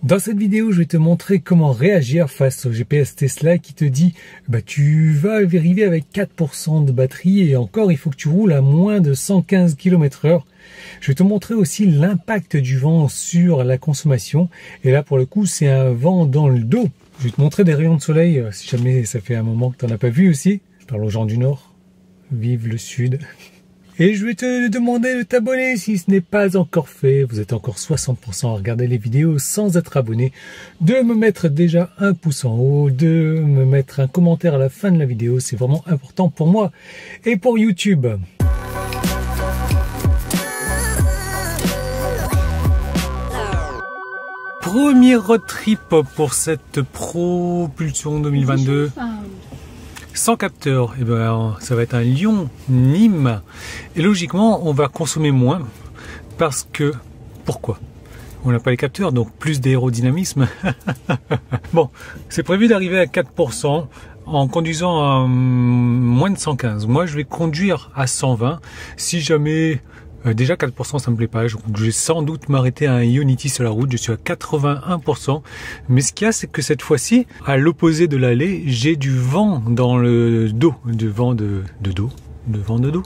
Dans cette vidéo, je vais te montrer comment réagir face au GPS Tesla qui te dit tu vas arriver avec 4% de batterie et encore il faut que tu roules à moins de 115 km/h. Je vais te montrer aussi l'impact du vent sur la consommation et là pour le coup c'est un vent dans le dos. Je vais te montrer des rayons de soleil si jamais ça fait un moment que tu n'en as pas vu aussi. Je parle aux gens du Nord, vive le Sud. Et je vais te demander de t'abonner si ce n'est pas encore fait. Vous êtes encore 60% à regarder les vidéos sans être abonné. De me mettre déjà un pouce en haut, de me mettre un commentaire à la fin de la vidéo. C'est vraiment important pour moi et pour YouTube. Premier road trip pour cette propulsion 2022. Sans capteur, et ça va être un Lyon-Nîmes. Et logiquement, on va consommer moins parce que... Pourquoi? On n'a pas les capteurs, donc plus d'aérodynamisme. Bon, c'est prévu d'arriver à 4% en conduisant à moins de 115. Moi, je vais conduire à 120. Si jamais... déjà 4% ça me plaît pas, je vais sans doute m'arrêter à un Ionity sur la route, je suis à 81%, mais ce qu'il y a c'est que cette fois-ci, à l'opposé de l'allée, j'ai du vent dans le dos, du vent de dos,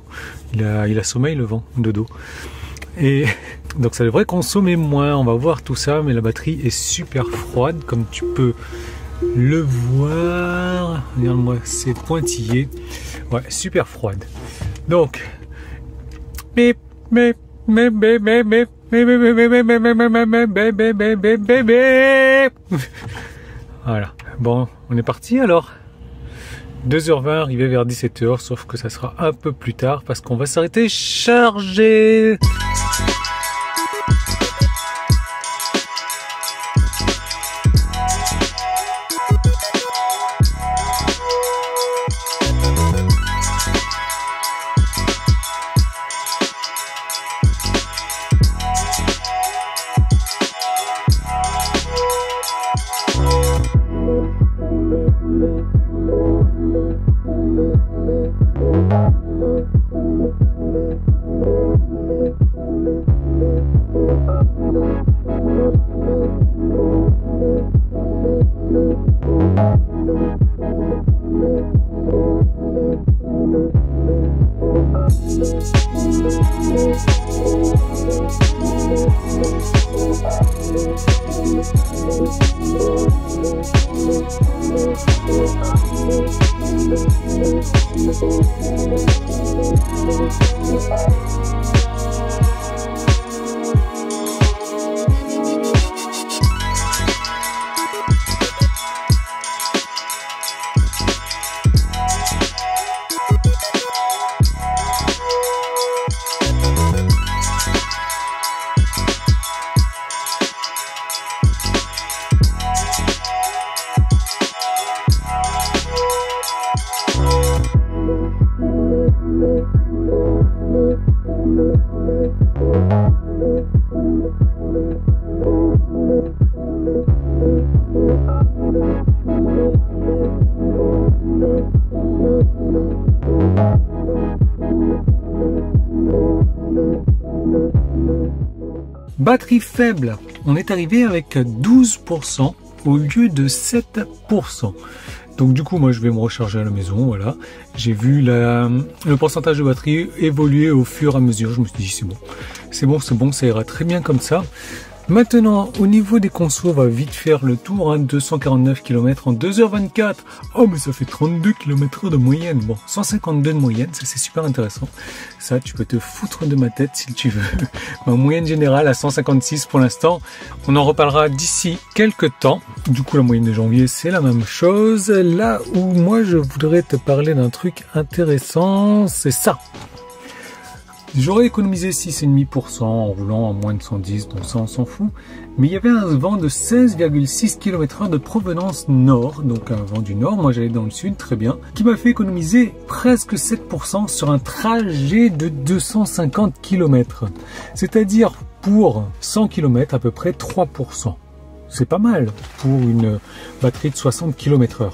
il a sommeil le vent de dos, et donc ça devrait consommer moins, on va voir tout ça, mais la batterie est super froide comme tu peux le voir, regarde-moi, c'est pointillé, ouais, super froide, donc, voilà, bon, on est parti alors. 2h20, arrivé vers 17h, sauf que ça sera un peu plus tard parce qu'on va s'arrêter charger. Batterie faible, on est arrivé avec 12% au lieu de 7%. Donc du coup, moi je vais me recharger à la maison, voilà. J'ai vu le pourcentage de batterie évoluer au fur et à mesure. Je me suis dit c'est bon, ça ira très bien comme ça. Maintenant, au niveau des consos, on va vite faire le tour, 249 km en 2h24. Oh, mais ça fait 32 km/h de moyenne. Bon, 152 de moyenne, ça c'est super intéressant. Ça, tu peux te foutre de ma tête si tu veux. Ma moyenne générale à 156 pour l'instant. On en reparlera d'ici quelques temps. Du coup, la moyenne de janvier, c'est la même chose. Là où moi, je voudrais te parler d'un truc intéressant, c'est ça. J'aurais économisé 6,5% en roulant à moins de 110, donc ça on s'en fout. Mais il y avait un vent de 16,6 km/h de provenance nord, donc un vent du nord, moi j'allais dans le sud, très bien, qui m'a fait économiser presque 7% sur un trajet de 250 km. C'est-à-dire pour 100 km à peu près 3%. C'est pas mal pour une batterie de 60 km/h.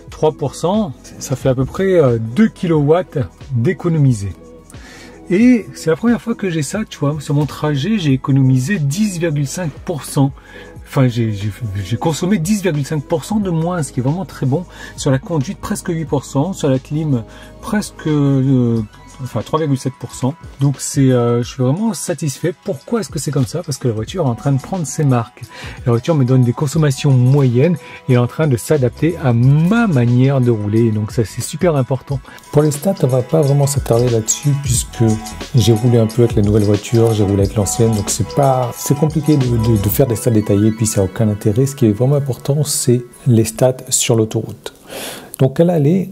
3%, ça fait à peu près 2 kW d'économiser. Et c'est la première fois que j'ai ça, tu vois, sur mon trajet, j'ai économisé 10,5%. Enfin, j'ai consommé 10,5% de moins, ce qui est vraiment très bon. Sur la conduite, presque 8%. Sur la clim, presque... enfin 3,7%. Donc je suis vraiment satisfait. Pourquoi est-ce que c'est comme ça? Parce que la voiture est en train de prendre ses marques. La voiture me donne des consommations moyennes et elle est en train de s'adapter à ma manière de rouler. Donc ça, c'est super important. Pour les stats, on va pas vraiment s'attarder là-dessus puisque j'ai roulé un peu avec la nouvelle voiture, j'ai roulé avec l'ancienne. Donc c'est compliqué de faire des stats détaillés puis ça n'a aucun intérêt. Ce qui est vraiment important, c'est les stats sur l'autoroute. Donc à l'aller,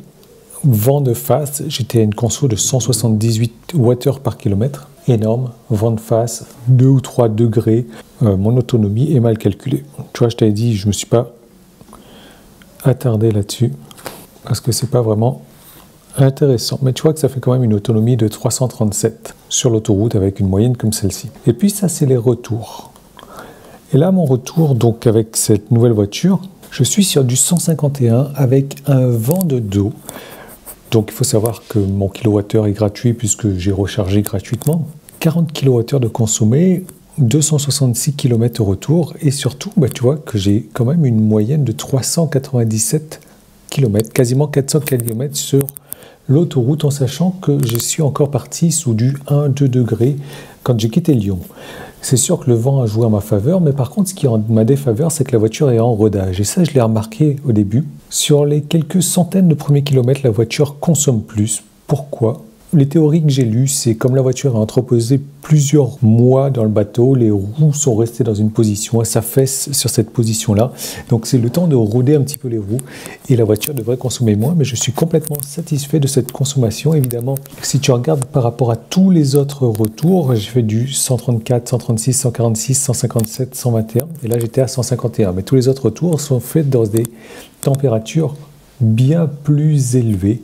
vent de face, j'étais à une conso de 178 Wh par kilomètre, énorme. Vent de face, 2 ou 3 degrés, mon autonomie est mal calculée. Tu vois, je t'avais dit, je me suis pas attardé là-dessus, parce que c'est pas vraiment intéressant. Mais tu vois que ça fait quand même une autonomie de 337 sur l'autoroute avec une moyenne comme celle-ci. Et puis ça, c'est les retours. Et là, mon retour, donc avec cette nouvelle voiture, je suis sur du 151 avec un vent de dos. Donc il faut savoir que mon kilowattheure est gratuit puisque j'ai rechargé gratuitement. 40 kWh de consommé, 266 km au retour et surtout, tu vois que j'ai quand même une moyenne de 397 km, quasiment 400 km sur l'autoroute en sachant que je suis encore parti sous du 1-2 degrés quand j'ai quitté Lyon. C'est sûr que le vent a joué en ma faveur, mais par contre, ce qui est en ma défaveur, c'est que la voiture est en rodage. Et ça, je l'ai remarqué au début. Sur les quelques centaines de premiers kilomètres, la voiture consomme plus. Pourquoi ? Les théories que j'ai lues, c'est comme la voiture a entreposé plusieurs mois dans le bateau, les roues sont restées dans une position, elle s'affaisse sur cette position-là. Donc c'est le temps de rôder un petit peu les roues et la voiture devrait consommer moins, mais je suis complètement satisfait de cette consommation. Évidemment, si tu regardes par rapport à tous les autres retours, j'ai fait du 134, 136, 146, 157, 121 et là j'étais à 151. Mais tous les autres retours sont faits dans des températures bien plus élevées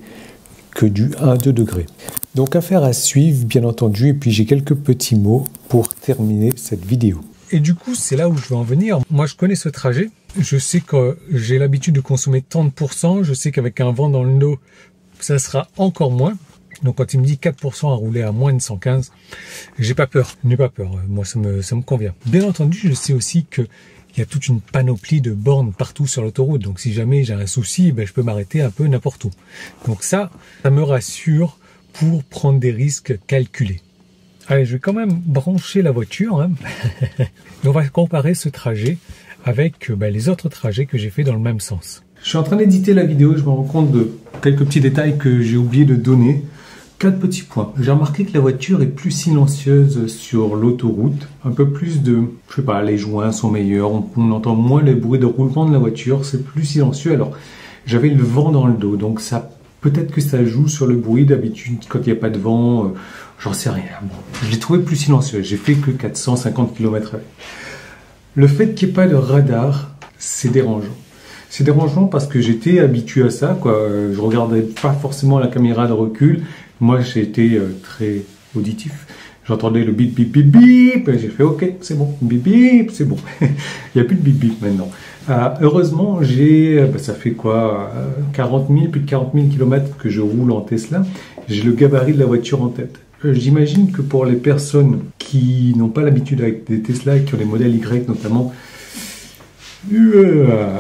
que du 1-2 degrés. Donc affaire à suivre bien entendu et puis j'ai quelques petits mots pour terminer cette vidéo. Et du coup c'est là où je veux en venir. Moi je connais ce trajet, je sais que j'ai l'habitude de consommer 30%, je sais qu'avec un vent dans le dos ça sera encore moins. Donc quand il me dit 4% à rouler à moins de 115, j'ai pas peur, n'aie pas peur, moi ça me convient. Bien entendu je sais aussi que il y a toute une panoplie de bornes partout sur l'autoroute. Donc si jamais j'ai un souci, je peux m'arrêter un peu n'importe où. Donc ça me rassure pour prendre des risques calculés. Allez, je vais quand même brancher la voiture. Et on va comparer ce trajet avec les autres trajets que j'ai fait dans le même sens. Je suis en train d'éditer la vidéo, je me rends compte de quelques petits détails que j'ai oublié de donner. 4 petits points. J'ai remarqué que la voiture est plus silencieuse sur l'autoroute. Un peu plus de, je sais pas, les joints sont meilleurs. On entend moins les bruits de roulement de la voiture. C'est plus silencieux. Alors, j'avais le vent dans le dos. Donc, ça, peut-être que ça joue sur le bruit. D'habitude, quand il n'y a pas de vent, j'en sais rien. Bon, je l'ai trouvé plus silencieux. J'ai fait que 450 km avec. Le fait qu'il n'y ait pas de radar, c'est dérangeant. C'est dérangeant parce que j'étais habitué à ça, quoi. Je regardais pas forcément la caméra de recul. Moi, j'ai été très auditif. J'entendais le bip, bip, bip, bip. Et j'ai fait, OK, c'est bon. Bip, bip, c'est bon. Il n'y a plus de bip, bip maintenant. Heureusement, ça fait quoi 40 000, plus de 40 000 km que je roule en Tesla. J'ai le gabarit de la voiture en tête. J'imagine que pour les personnes qui n'ont pas l'habitude avec des Tesla et qui ont des modèles Y notamment,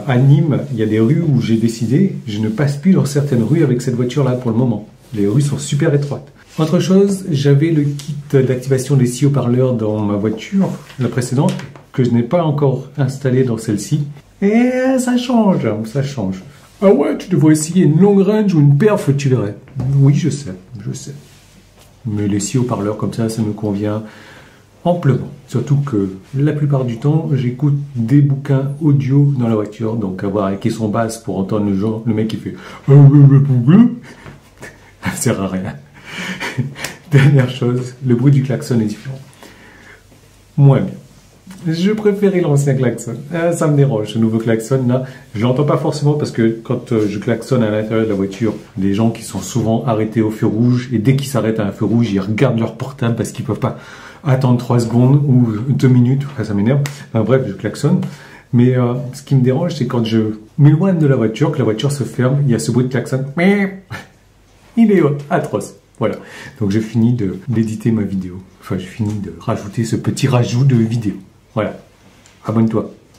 à Nîmes, il y a des rues où j'ai décidé, je ne passe plus dans certaines rues avec cette voiture-là pour le moment. Les rues sont super étroites. Autre chose, j'avais le kit d'activation des 6 haut-parleurs dans ma voiture, la précédente, que je n'ai pas encore installé dans celle-ci. Et ça change, ça change. Ah ouais, tu devrais essayer une long range ou une perf, tu verrais. Oui, je sais. Mais les 6 haut-parleurs comme ça me convient amplement. Surtout que la plupart du temps, j'écoute des bouquins audio dans la voiture, donc avoir un caisson basse pour entendre le mec qui fait ça sert à rien. Dernière chose, le bruit du klaxon est différent. Moins bien. Je préférais l'ancien klaxon. Ça me dérange, ce nouveau klaxon là. Je l'entends pas forcément parce que quand je klaxonne à l'intérieur de la voiture, des gens qui sont souvent arrêtés au feu rouge et dès qu'ils s'arrêtent à un feu rouge, ils regardent leur portable parce qu'ils peuvent pas attendre 3 secondes ou 2 minutes. Ça m'énerve. Enfin, bref, je klaxonne. Mais ce qui me dérange, c'est quand je m'éloigne de la voiture, que la voiture se ferme, il y a ce bruit de klaxon. Il est atroce. Voilà. Donc j'ai fini d'éditer ma vidéo. Enfin, j'ai fini de rajouter ce petit rajout de vidéo. Voilà. Abonne-toi.